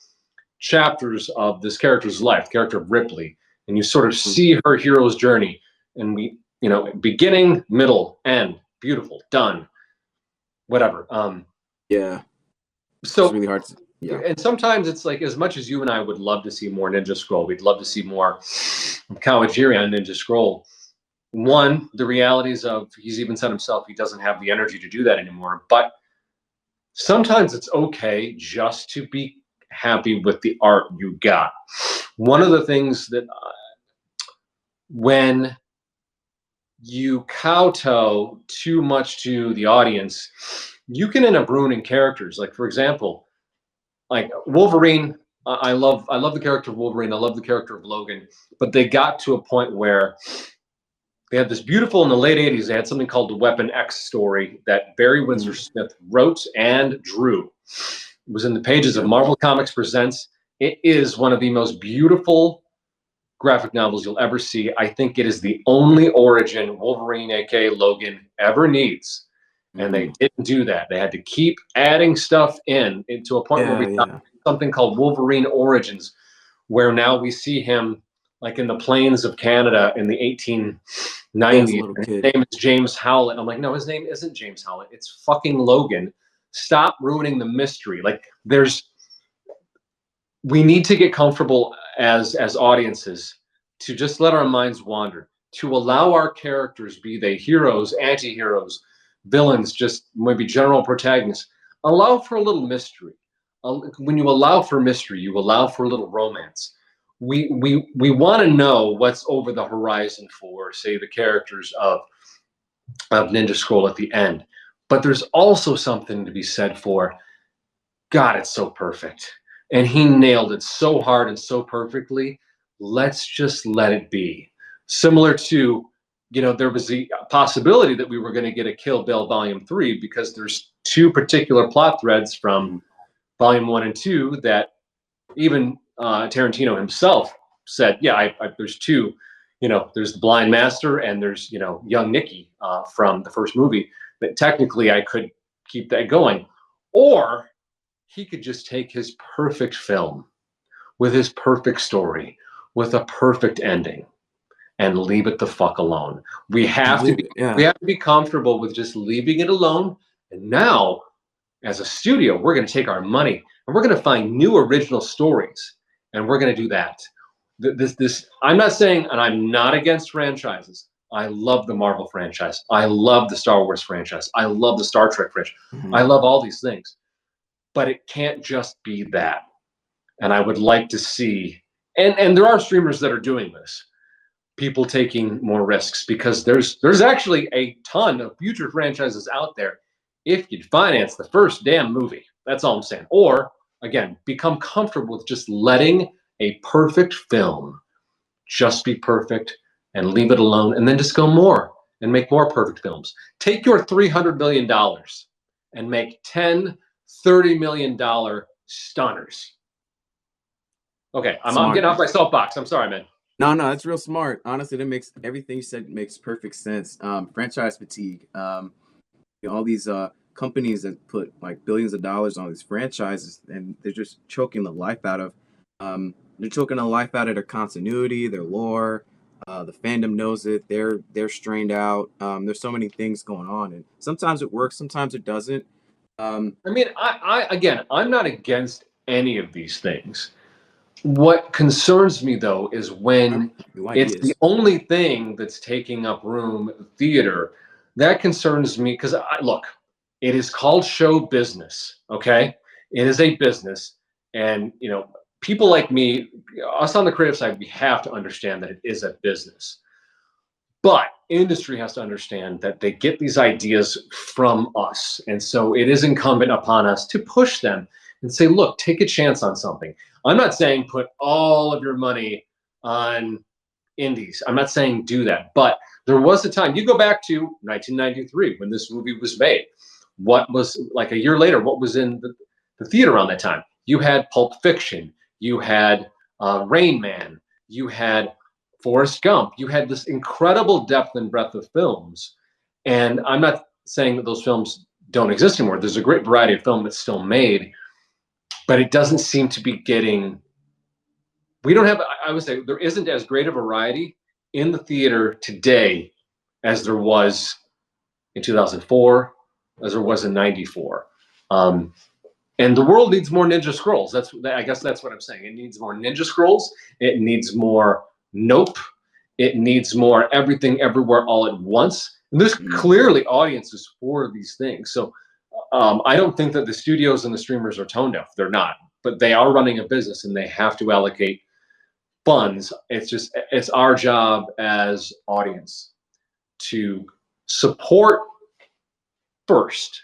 chapters of this character's life, the character of Ripley, and you sort of mhm, see her hero's journey, and beginning, middle, end, beautiful, done, whatever. yeah. It's So really hard to, yeah. and sometimes it's like as much as you and I would love to see more Ninja Scroll, we'd love to see more Kawajiri on Ninja Scroll. One, the realities of he's even said himself he doesn't have the energy to do that anymore. But sometimes it's okay just to be happy with the art you got. One of the things that when you kowtow too much to the audience, you can end up ruining characters. Like for example, like Wolverine. I love the character of Wolverine. I love the character of Logan, but they got to a point where they had this beautiful in the late '80s. They had something called the Weapon X story that Barry Windsor Mm, Smith wrote and drew. It was in the pages of yeah. Marvel Comics Presents. It is one of the most beautiful graphic novels you'll ever see. I think it is the only origin Wolverine, aka Logan, ever needs. And they Mm, didn't do that. They had to keep adding stuff in to a point where yeah, we got yeah. something called Wolverine Origins, where now we see him like in the plains of Canada in the Yeah, as a 1890s. little And kid. his name is James Howlett. I'm like, no, his name isn't James Howlett. It's fucking Logan. Stop ruining the mystery. Like, we need to get comfortable as audiences to just let our minds wander, to allow our characters, be they heroes, anti-heroes, villains, just maybe general protagonists, allow for a little mystery. When you allow for mystery, you allow for a little romance. We want to know what's over the horizon for, say, the characters of Ninja Scroll at the end. But there's also something to be said for, God, it's so perfect. And he nailed it so hard and so perfectly. Let's just let it be. Similar to, there was the possibility that we were going to get a Kill Bill Volume 3 because there's two particular plot threads from Mm, Volume 1 and 2 that even Tarantino himself said, yeah, there's two. There's the Blind Master and there's, young Nicky from the first movie. That technically I could keep that going. Or he could just take his perfect film with his perfect story, with a perfect ending, and leave it the fuck alone. We have to Leave be it. Yeah. we have to be comfortable with just leaving it alone. And now, as a studio, we're going to take our money and we're going to find new original stories, and we're going to do that. This I'm not saying, and I'm not against franchises. I love the Marvel franchise. I love the Star Wars franchise. I love the Star Trek franchise. Mhm. I love all these things, but it can't just be that. And I would like to see, and there are streamers that are doing this, people taking more risks, because there's actually a ton of future franchises out there if you'd finance the first damn movie. That's all I'm saying. Or again, become comfortable with just letting a perfect film just be perfect and leave it alone, and then just go more and make more perfect films. Take your $300 million and make 10 $30 million stunners. Okay, I'm Smart. getting off my soapbox. I'm sorry, man. No, no, that's real smart. Honestly, that makes everything you said makes perfect sense. Franchise fatigue. All these companies that put like billions of dollars on these franchises, and they're just choking the life out of. They're choking the life out of their continuity, their lore. The fandom knows it. They're strained out. There's so many things going on, and sometimes it works, sometimes it doesn't. I mean, again, I'm not against any of these things. What concerns me though is when New it's the ideas. only thing that's taking up room at the theater. That concerns me because look, it is called show business. Okay, it is a business, and people like me, us on the creative side, we have to understand that it is a business. But industry has to understand that they get these ideas from us. And so it is incumbent upon us to push them and say, look, take a chance on something. I'm not saying put all of your money on indies. I'm not saying do that. But there was a time, you go back to 1993 when this movie was made. What was, like a year later, what was in the theater around that time? You had Pulp Fiction. You had Rain Man. You had Forrest Gump. You had this incredible depth and breadth of films. And I'm not saying that those films don't exist anymore. There's a great variety of film that's still made, but it doesn't seem to be getting. We don't have, I would say, there isn't as great a variety in the theater today as there was in 2004, as there was in 94. And the world needs more Ninja Scrolls. I guess that's what I'm saying. It needs more Ninja Scrolls. It needs more Nope. It needs more Everything Everywhere All at Once. And there's clearly audiences for these things. So I don't think that the studios and the streamers are tone deaf. They're not, but they are running a business and they have to allocate funds. It's our job as audience to support first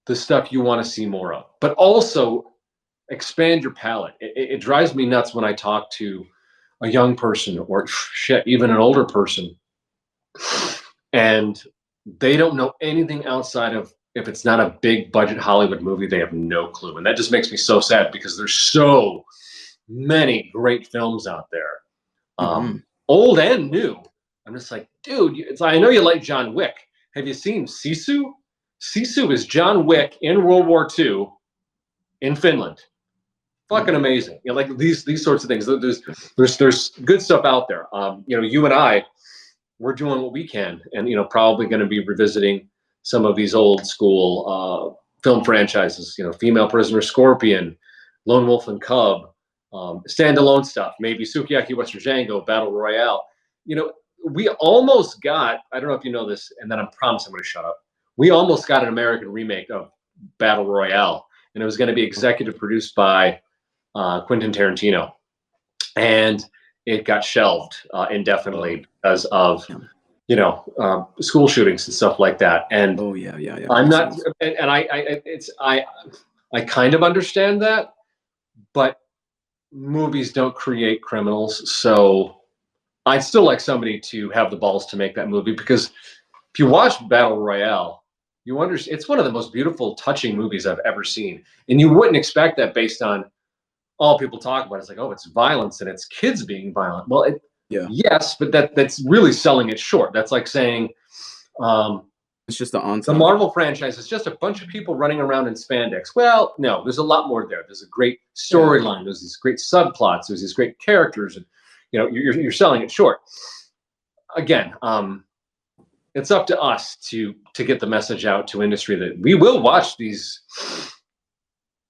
the stuff you want to see more of, but also expand your palette. It drives me nuts when I talk to a young person or shit, even an older person, and they don't know anything outside of, if it's not a big budget Hollywood movie, they have no clue. And that just makes me so sad because there's so many great films out there, old and new. I'm just like, dude, I know you like John Wick. Have you seen Sisu? Sisu is John Wick in World War II in Finland. Fucking amazing. Like these sorts of things. There's good stuff out there. You and I, we're doing what we can, and probably going to be revisiting some of these old school film franchises. Female Prisoner Scorpion, Lone Wolf and Cub, standalone stuff. Maybe Sukiyaki Western Django, Battle Royale. We almost got. I don't know if you know this, and then I promise I'm going to shut up. We almost got an American remake of Battle Royale, and it was going to be executive produced by Quentin Tarantino, and it got shelved indefinitely because of school shootings and stuff like that. And yeah. I'm not, and I kind of understand that, but movies don't create criminals, so I'd still like somebody to have the balls to make that movie, because if you watch Battle Royale, you understand it's one of the most beautiful, touching movies I've ever seen, and you wouldn't expect that based on all people talk about. It's like, oh, it's violence and it's kids being violent. Well, yes, but that's really selling it short. That's like saying it's just the the Marvel franchise is just a bunch of people running around in spandex. Well, no, there's a lot more there. There's a great storyline. There's these great subplots. There's these great characters, and you're selling it short. again, it's up to us to get the message out to industry that we will watch these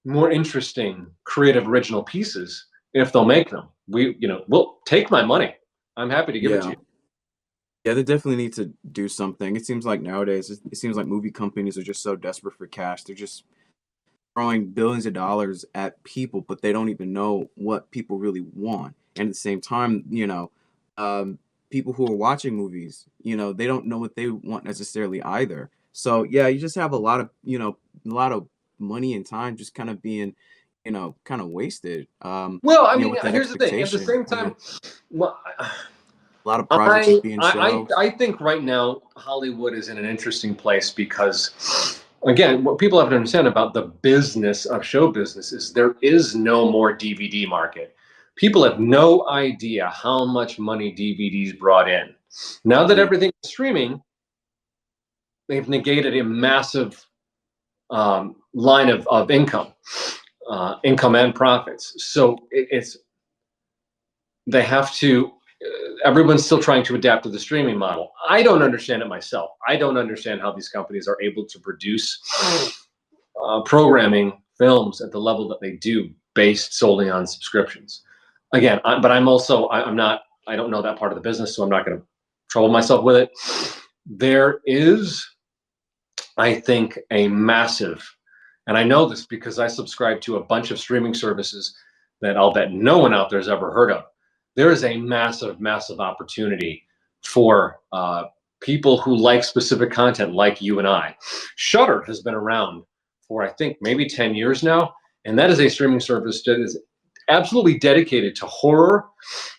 more interesting, creative, original pieces if they'll make them. We'll take my money. I'm happy to give it to Yeah. you. Yeah, they definitely need to do something. It seems like nowadays, it seems like movie companies are just so desperate for cash. They're just throwing billions of dollars at people, but they don't even know what people really want. And at the same time, um, people who are watching movies, they don't know what they want necessarily either. So yeah, you just have a lot of money and time just kind of being, kind of wasted. Well, I mean, With that here's the thing. At the expectation, same time, well, a lot of projects just being shelved. I think right now Hollywood is in an interesting place because, again, what people have to understand about the business of show business is there is no more DVD market. People have no idea how much money DVDs brought in. Now that Yeah. everything is streaming, they've negated a massive line of income, income and profits. So it's they have to everyone's still trying to adapt to the streaming model. I don't understand it myself. I don't understand how these companies are able to produce programming films at the level that they do based solely on subscriptions. Again, but I'm not, I don't know that part of the business, so I'm not going to trouble myself with it. There is, I think, a massive, and I know this because I subscribe to a bunch of streaming services that I'll bet no one out there has ever heard of. There is a massive, massive opportunity for people who like specific content, like you and I. Shudder has been around for, I think, maybe 10 years now, and that is a streaming service that is absolutely dedicated to horror,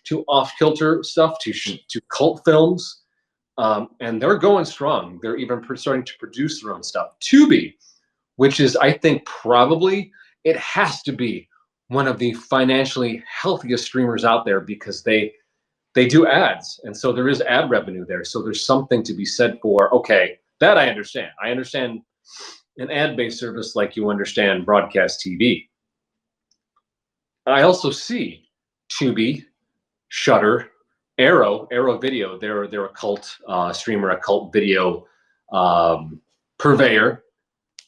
to off-kilter stuff, to cult films, and they're going strong. They're even starting to produce their own stuff. Tubi, which is, I think, probably, it has to be one of the financially healthiest streamers out there because they do ads, and so there is ad revenue there. So there's something to be said for, okay, that I understand. I understand an ad-based service like you understand broadcast TV. I also see Tubi, Shudder, Arrow Video. They're a cult streamer, a cult video purveyor,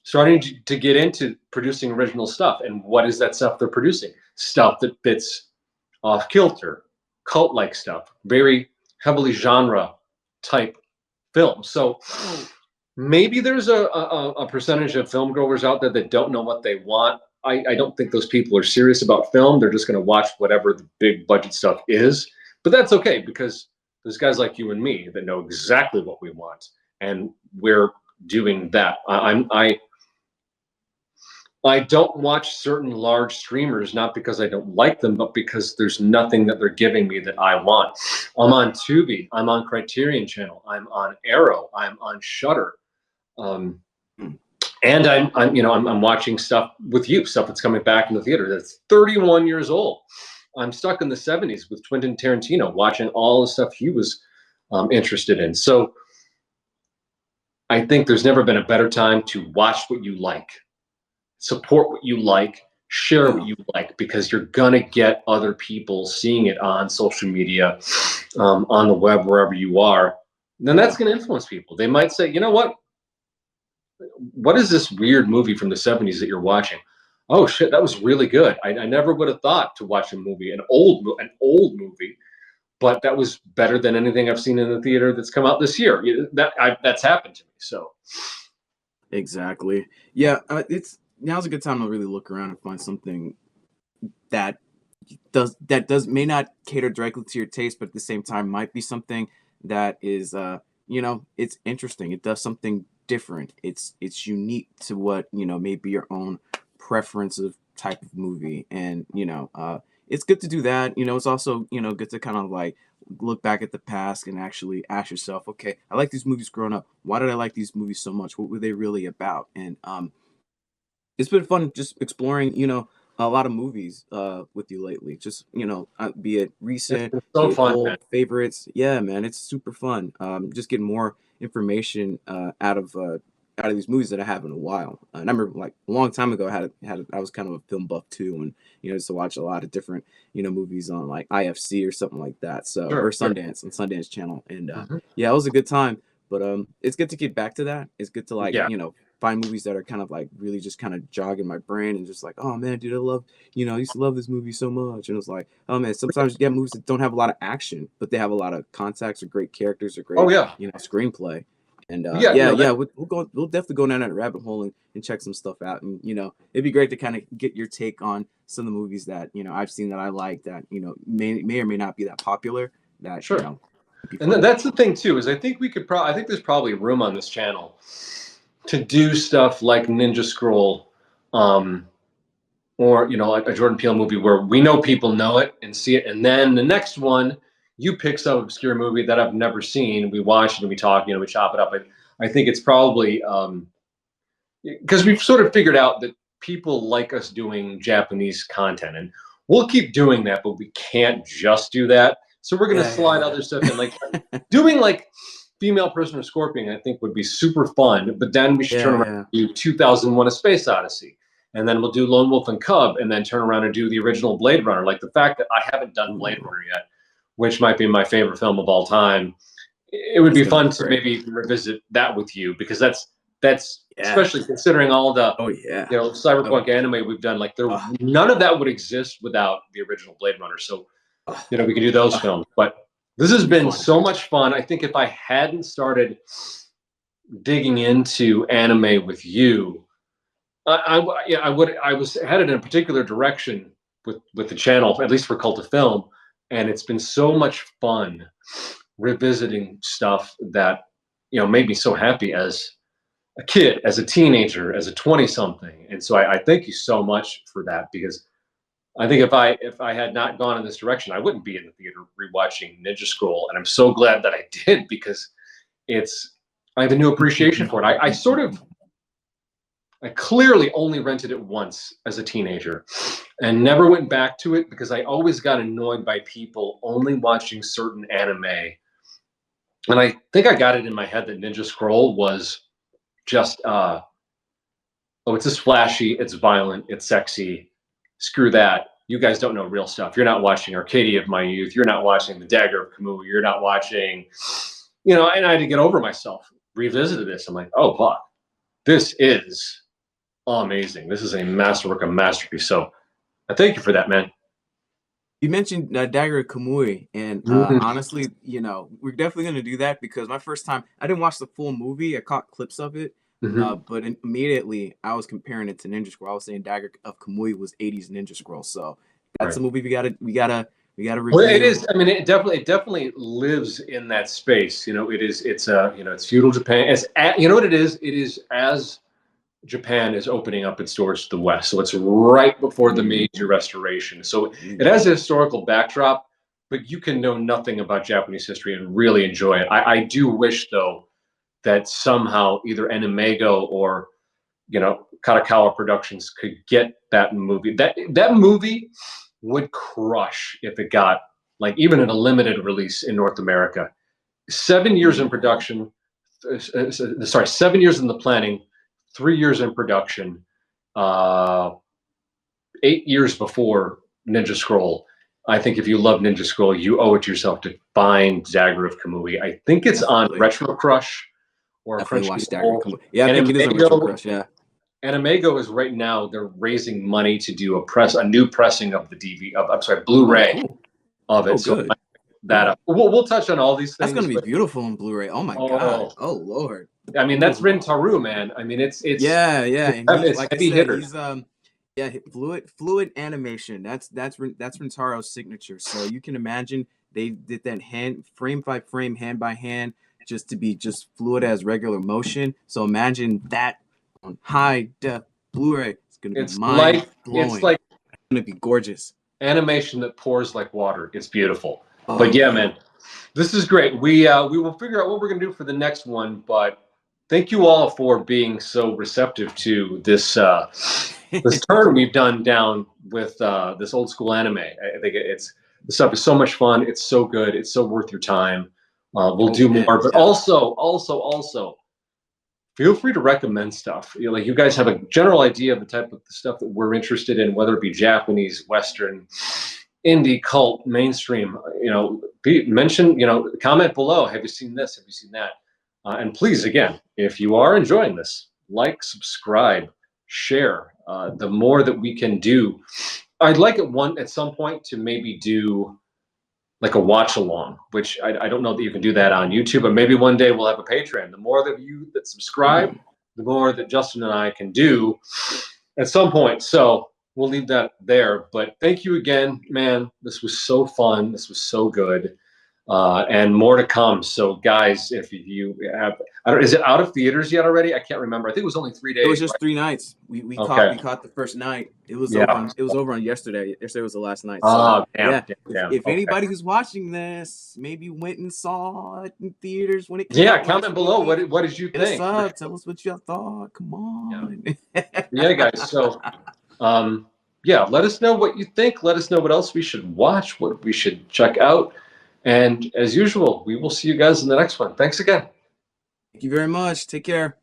starting to get into producing original stuff. And what is that stuff they're producing? Stuff that fits off kilter, cult like stuff, very heavily genre type films. So maybe there's a percentage of film goers out there that don't know what they want. I don't think those people are serious about film. They're just going to watch whatever the big budget stuff is. But that's okay because there's guys like you and me that know exactly what we want, and we're doing that. I don't watch certain large streamers not because I don't like them, but because there's nothing that they're giving me that I want. I'm on Tubi. I'm on Criterion Channel. I'm on Arrow. I'm on Shudder. Um, and I'm watching stuff with you, stuff that's coming back in the theater that's 31 years old. I'm stuck in the 70s with Quentin Tarantino, watching all the stuff he was interested in. So I think there's never been a better time to watch what you like, support what you like, share what Yeah. you like, because you're gonna get other people seeing it on social media, on the web, wherever you are. And then Yeah. that's gonna influence people. They might say, you know what is this weird movie from the 70s that you're watching? Oh shit, that was really good. I never would have thought to watch a movie, an old movie, but that was better than anything I've seen in the theater that's come out this year. That's happened to me. So Exactly. Yeah, it's now's a good time to really look around and find something that does may not cater directly to your taste, but at the same time might be something that is it's interesting. It does something different. It's unique to what, maybe your own preference of type of movie. And, it's good to do that. It's also, good to kind of like look back at the past and actually ask yourself, okay, I like these movies growing up. Why did I like these movies so much? What were they really about? And it's been fun just exploring, a lot of movies with you lately. Just, be it it's recent, been be so it fun, man. old favorites. Yeah, man, it's super fun. Just getting more information out of out of these movies that I have in a while. And I remember like a long time ago, I was kind of a film buff too, and used to watch a lot of different movies on like IFC or something like that. So or Sure, sure. Sundance on Sundance Channel, and Mhm. yeah, it was a good time. But it's good to get back to that. It's good to like Yeah. find movies that are kind of like really just kind of jogging my brain and just like, oh man, dude, I love I used to love this movie so much. And it was like, oh man, sometimes you get movies that don't have a lot of action, but they have a lot of context or great characters or Oh great yeah. screenplay. And Yeah. yeah, No. yeah, we'll definitely go down that rabbit hole and check some stuff out. And it'd be great to kind of get your take on some of the movies that I've seen that I like that may or may not be that popular. That Sure. would be And fun to that's watch. the thing too, is I think we could I think there's probably room on this channel to do stuff like Ninja Scroll, um, or like a Jordan Peele movie where we know people know it and see it, and then the next one you pick some obscure movie that I've never seen, we watch it and we talk, we chop it up. I think it's probably because we've sort of figured out that people like us doing Japanese content, and we'll keep doing that, but we can't just do that. So we're gonna Yeah, slide yeah, other stuff in, like doing like female prisoner scorpion. I think would be super fun. But then we should turn yeah, around yeah. and do 2001: A Space Odyssey, and then we'll do Lone Wolf and Cub, and then turn around and do the original Blade Runner. Like the fact that I haven't done Blade Ooh, Runner yet, which might be my favorite film of all time, it would that's be gonna be fun to great. maybe revisit that with you, because that's Yeah. especially considering all the Oh yeah. Oh, cyberpunk anime we've done. Like uh, none of that would exist without the original Blade Runner. So uh, we can do those films. But this has it'd be been fun. so much fun. I think if I hadn't started digging into anime with you, yeah, I was headed in a particular direction with the channel, at least for Cult of Film, and it's been so much fun revisiting stuff that made me so happy as a kid, as a teenager, as a 20 something. And so I thank you so much for that, because I think if I had not gone in this direction, I wouldn't be in the theater rewatching Ninja Scroll. And I'm so glad that I did, because it's I have a new appreciation for it. I clearly only rented it once as a teenager and never went back to it, because I always got annoyed by people only watching certain anime. And I think I got it in my head that Ninja Scroll was just oh, it's just flashy, it's violent, it's sexy. Screw that. You guys don't know real stuff. You're not watching Arcadia of My Youth. You're not watching The Dagger of Kamui. You're not watching, and I had to get over myself. Revisited this. I'm like, oh, fuck. This is amazing. This is a masterwork, a masterpiece. So I thank you for that, man. You mentioned Dagger Kamui, and Mm-hmm. honestly, we're definitely gonna do that because my first time, I didn't watch the full movie. I caught clips of it, Mm-hmm. but immediately I was comparing it to Ninja Scroll. I was saying Dagger of Kamui was '80s Ninja Scroll, so that's Right. a movie we gotta Well, it review. is. I mean, it definitely lives in that space. It is. It's feudal Japan. You know what it is? It is as Japan is opening up its doors to the West. So it's right before the Ooh, Meiji Restoration. So it ooh. has a historical backdrop, but you can know nothing about Japanese history and really enjoy it. I do wish, though, that somehow either Animego or Karakawa Productions could get that movie. That movie would crush if it got like even in a limited release in North America. 7 years in Mm. production, sorry, 7 years in the planning, 3 years in production, uh, 8 years before Ninja Scroll. I think if you love Ninja Scroll, you owe it to yourself to find Dagger of Kamui. I think it's on Definitely, Retro Crush or definitely watch Dagger Crunchyroll. Kamui. Yeah, I And think it is on Retro Animego, Crush. Yeah. Animego is right now they're raising money to do a new pressing of the DV of I'm sorry Oh, Blu-ray cool. of Oh, it. So good. that Good. up. We'll touch on all these That's things, gonna be but beautiful on Blu-ray. Oh my God. oh, Oh Lord. I mean that's Ooh. Rin Taru, man. I mean Yeah, yeah, and he, it's like I heavy said, hitters. he's yeah, fluid animation. That's Rintaro's signature. So you can imagine they did that hand frame by frame, hand by hand, just to be just fluid as regular motion. So imagine that on high def Blu-ray. It's gonna be It's mind like it's blowing. like It's gonna be gorgeous. animation that pours like water. It's beautiful. But Oh yeah, yeah. man, this is great. We will figure out what we're gonna do for the next one. But thank you all for being so receptive to this turn we've done down with this old school anime. I think it's the stuff is so much fun. It's so good. It's so worth your time. We'll Oh do yeah, more, but yeah. also feel free to recommend stuff. Like you guys have a general idea of the type of stuff that we're interested in, whether it be Japanese, Western, indie, cult, mainstream. Mention, comment below. Have you seen this? Have you seen that? And please, again, if you are enjoying this, like, subscribe, share. The more that we can do, I'd like at some point to maybe do like a watch along, which I don't know that you can do that on YouTube, but maybe one day we'll have a Patreon. The more that you that subscribe, the more that Justin and I can do at some point. So we'll leave that there. But thank you again, man. This was so fun. This was so good. And more to come. So, guys, if you have, is it out of theaters yet already? I can't remember. I think it was only 3 days. It was just right? 3 nights. We Okay. caught the first night. It was Yeah. over on yesterday. Yesterday was the last night. Oh, So, damn. If Okay. anybody who's watching this maybe went and saw it in theaters when it came Yeah, out comment below. week, What did you hit us think? up. Tell us what you thought. Come on. Yeah, guys. So, yeah, let us know what you think. Let us know what else we should watch, what we should check out. And as usual, we will see you guys in the next one. Thanks again. Thank you very much. Take care.